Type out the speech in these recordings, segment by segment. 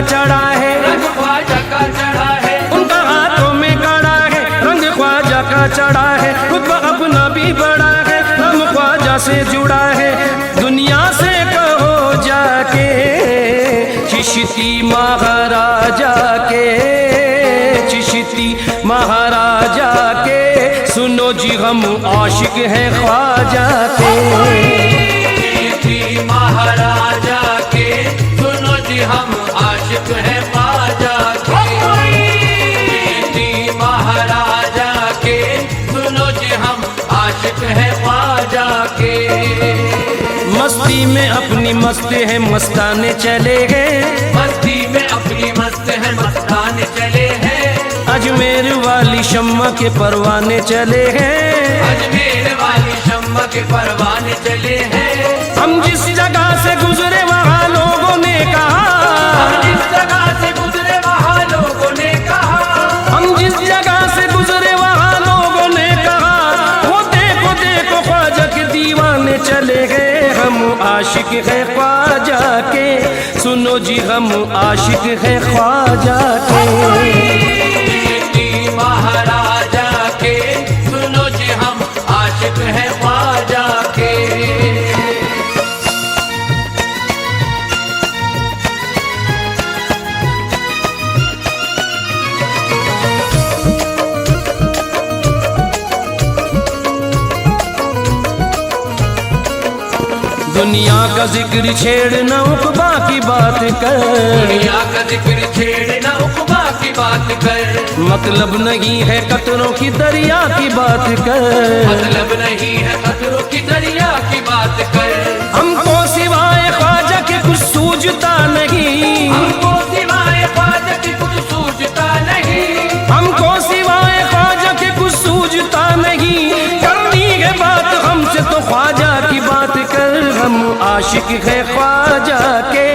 चढ़ा है, रंग ख्वाजा का चढ़ा है। उनका हाथों में कड़ा है, रंग ख्वाजा का चढ़ा है। रुतबा अपना भी बड़ा है, हम ख्वाजा से जुड़ा है। दुनिया से कहो जाके चिश्ती महाराजा के, चिश्ती महाराजा के, सुनो जी हम आशिक हैं ख्वाजा के। चिश्ती महाराजा के, सुनो जी हम आशिक हैं ख्वाजा के। चिश्ती महाराजा के, सुनो जी हम आशिक हैं ख्वाजा के। मस्ती में अपनी मस्त है मस्ताने चले गए, मस्ती में अपनी मस्त है मस्ताने चले हैं। अजमेर वाली शम्मा के परवाने चले हैं, अजमेर वाली शम्मा के परवाने चले हैं। हम जिस जगह से गुजरे वहाँ लोगों ने कहा, हम जिस जगह से गुजरे वहाँ लोगों ने कहा, हम जिस जगह से गुजरे वहाँ लोगों ने कहा, वो देखो देखो ख्वाजा के दीवाने चले गए। हम आशिक है ख्वाजा के, सुनो जी हम आशिक है ख्वाजा के। चिश्ती महाराजा के, सुनो जी हम आशिक हैं ख्वाजा के। दुनिया का जिक्र छेड़ना उक़बा की बात कर, दुनिया का जिक्र छेड़ना उक़बा की बात कर। मतलब नहीं है कतरों की दरिया की बात कर, मतलब नहीं है कतरों की दरिया की बात कर। हमको सिवाय ख्वाजा के कुछ सूझता नहीं, हमको सिवाय ख्वाजा के कुछ सूझता नहीं, हमको सिवाय ख्वाजा के कुछ सूझता नहीं। करनी है बात हमसे तो ख्वाजा की बात कर। हम आशिक है ख्वाजा के,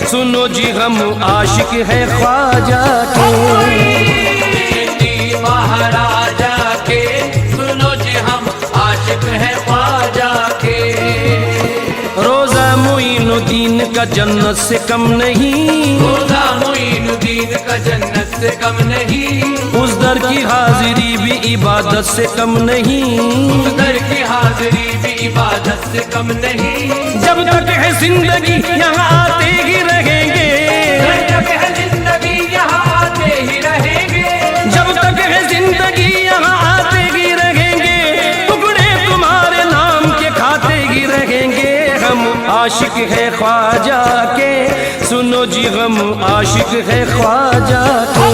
सुनो जी हम आशिक है ख्वाजा के। चिश्ती महाराजा के, सुनो जी हम आशिक हैं ख्वाजा के। रोजा मोइनुद्दीन का जन्नत से कम नहीं, रोजा मोइनुद्दीन का जन्नत से कम नहीं। उस दर की हाजिरी भी इबादत से कम नहीं, उस दर की हाजिरी भी इबादत से कम नहीं। जब तक है जिंदगी यहाँ आते ही रहेंगे, जब तक है जिंदगी यहाँ आते ही रहेंगे, जब तक है जिंदगी यहाँ आते ही रहेंगे। टुकड़े तुम्हारे नाम के खाते ही रहेंगे। हम आशिक है ख्वाजा के, सुनो जी हम आशिक है ख्वाजा के।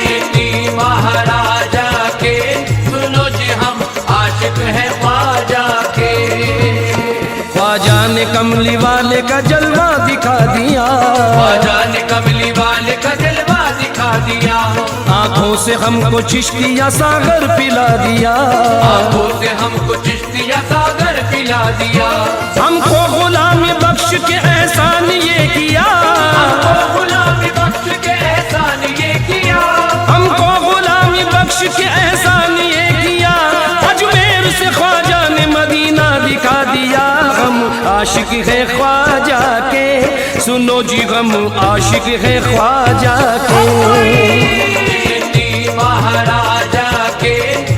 चिश्ती महाराजा के, सुनो जी हम आशिक हैं ख्वाजा के। ख्वाजा ने कमली वाले का जलवा दिखा दिया, ख्वाजा ने कमली वाले का जलवा दिखा दिया। आंखों से हमको चिश्तिया सागर पिला दिया, आंखों से हमको चिश्तिया सागर पिला दिया। हमको गुलामी बख्श के एहसान ये किया, हमको गुलामी बख्श के एहसान ये किया, हमको गुलामी बख्श के एहसान ये किया। अजमेर से ख्वाजा ने मदीना दिखा दिया। हम आशिक है ख्वाजा के, सुनो जी हम आशिक है ख्वाजा के। चिश्ती महाराजा के,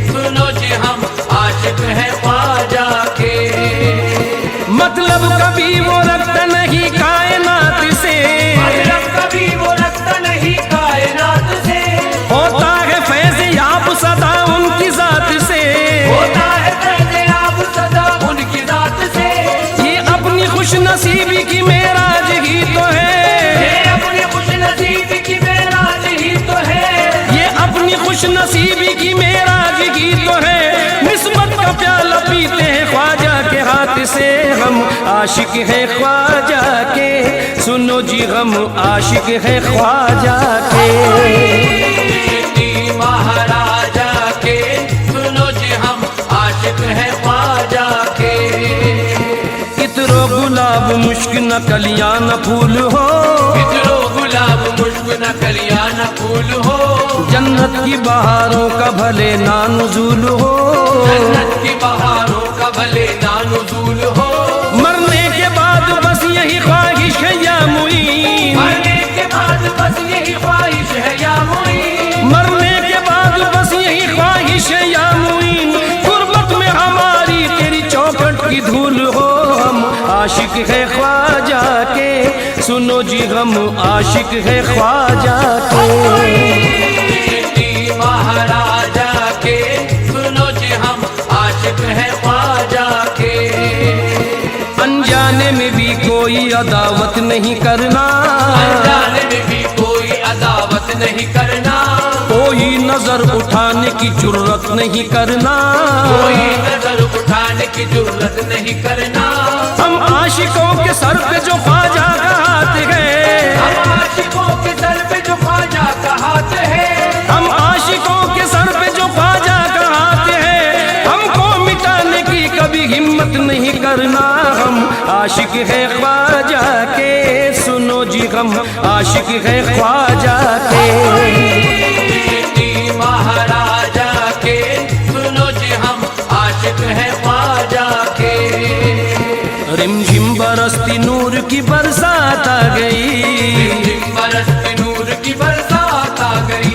सुनो जी हम आशिक हैं ख्वाजा के। मतलब कभी वो रखता नहीं कायनात से, मतलब कभी वो रखता नहीं कायनात से। होता है फैज़ याब सदा उनकी जात से, होता है फैज़ याब सदा उनकी जात से। ये अपनी खुश नसीबी की मेराज ही तो है, ये अपनी खुश नसीबी की मेराज ही तो है, ये अपनी खुश नसीबी की मेराज ही तो है। निस्बत का प्याला पीते हैं ख्वाजा के हाथ से। हम आशिक है ख्वाजा के, सुनो जी हम आशिक है ख्वाजा के। चिश्ती महाराजा के, सुनो जी हम आशिक हैं ख्वाजा के। इतरो गुलाब मुश्क न कलियां न फूल हो, इतरो गुलाब मुश्क न कलियां न फूल हो। जन्नत की बहारों का भले ना नुज़ूल हो, जन्नत की बहारों का भले ना नुज़ूल हो। मरने के बाद बस यही ख्वाहिश है या मुईन, मरने के की धूल हो, हम आशिक है ख्वाजा के, सुनो जी हम आशिक है ख्वाजा के। चिश्ती महाराजा के, सुनो जी हम आशिक है ख्वाजा के। अनजाने में भी कोई अदावत नहीं करना, अनजाने में भी कोई अदावत नहीं करना, कोई नजर उठाने की जुर्रत नहीं करना, कोई नजर उठाने की जरूरत नहीं करना। हम आशिकों के सर पे जो ख्वाजा का हाथ है, हम आशिकों के सर पे जो ख्वाजा का हाथ है, हम आशिकों के सर पे जो ख्वाजा का हाथ है, हमको मिटाने की कभी हिम्मत नहीं करना। हम आशिक है ख्वाजा के, सुनो जी हम आशिक है ख्वाजा के। चिश्ती महाराजा के, सुनो जी हम आशिक है ख्वाजा के। रिमझिम बरसती नूर की बरसात आ गई, बरसती नूर की बरसात आ गई,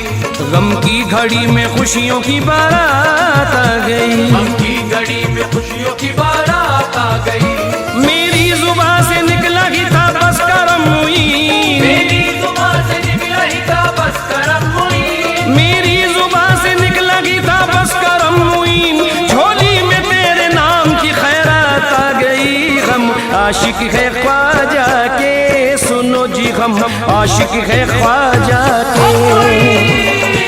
गम की घड़ी में खुशियों की बारात आ गई, गम की घड़ी में खुशियों की बारात आ गई। मेरी जुबान से निकला ही था बस करम हुई, मेरी जुबान से निकला ही था बस करम हुई, मेरी जुबान से निकला ही था बस करम हुई, झोली में तेरे नाम की खैरात आ गई। हम आशिक है ख्वाजा के, सुनो जी हम आशिक है ख्वाजा के।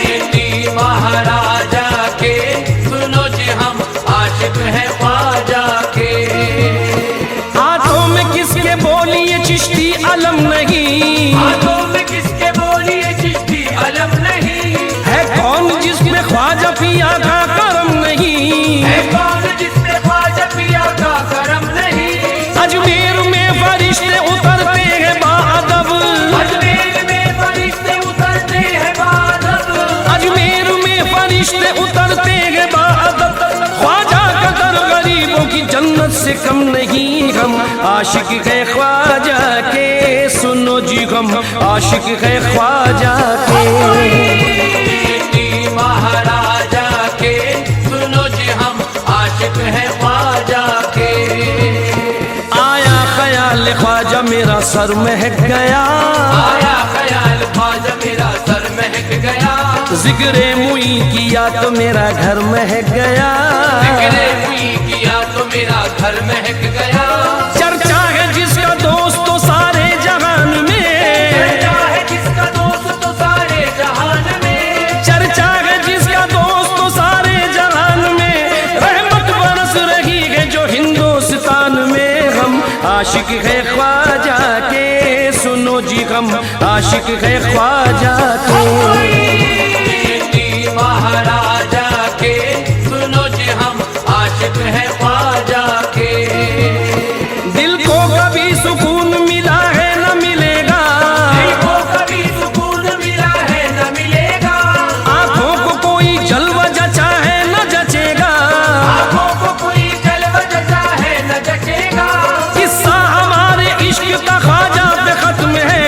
चिश्ती महाराजा के, सुनो जी हम आशिक है ख्वाजा के। हाथों में किसके बोलिए चिश्ती अलम नहीं, हाथों में किसके बोलिए चिश्ती अलम नहीं, है कौन जिसमें ख्वाजा पिया का करम नहीं, है कौन जिसमें ख्वाजा पिया का करम नहीं। अजमेर में फरिश्ते उतरते हैं बाअदब, अजमेर में फरिश्ते उतरते हैं बाअदब, अजमेर में फरिश्ते उतरते हैं बाअदब, ख्वाजा का दर गरीबों की जन्नत से कम नहीं। हम आशिक है ख्वाजा के, सुनो जी हम आशिक है ख्वाजा के। चिश्ती महाराजा के, सुनो जी हम आशिक है ख्वाजा के। आया ख्याल ख्वाजा मेरा सर महक गया, आया ख्याल ख्वाजा मेरा सर महक गया, जिक्रे मुई किया तो मेरा घर महक गया, जिक्रे हुई किया तो मेरा घर महक गया। चर्चा है जिसका दोस्त तो सारे जहान में, चर्चा है जिसका दोस्त तो सारे जहान में, चर्चा है जिसका दोस्त तो सारे जहान में, रहमत बरस रही है जो हिंदुस्तान में। हम आशिक है ख्वाजा के, सुनो जी हम आशिक है ख्वाजा के। चिश्ती महाराजा के, सुनो जी हम आशिक है ख्वाजा के। दिल को कभी सुकून मिला है न मिलेगा, दिल को कभी सुकून मिला है न मिलेगा, आंखों को कोई जलवा जचा है न जचेगा, आंखों को कोई जलवा जचा है न जचेगा। किस्सा हमारे इश्क का ख्वाजा पे खत्म है,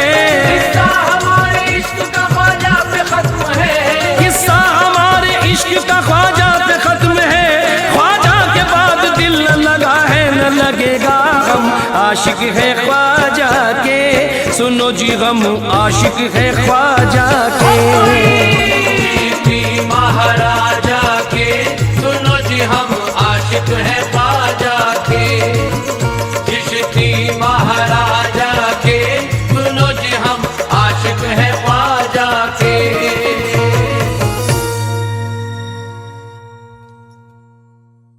किस्सा हमारे इश्क का ख्वाजा पे खत्म है, किस्सा हमारे इश्क का ख्वाजा पे खत्म है, ख्वाजा के बाद दिल न लगा है न लगेगा। हम आशिक है ख्वाजा के, सुनो जी हम आशिक है ख्वाजा के। चिश्ती महाराजा के, सुनो जी हम आशिक है ख्वाजा के। चिश्ती महाराजा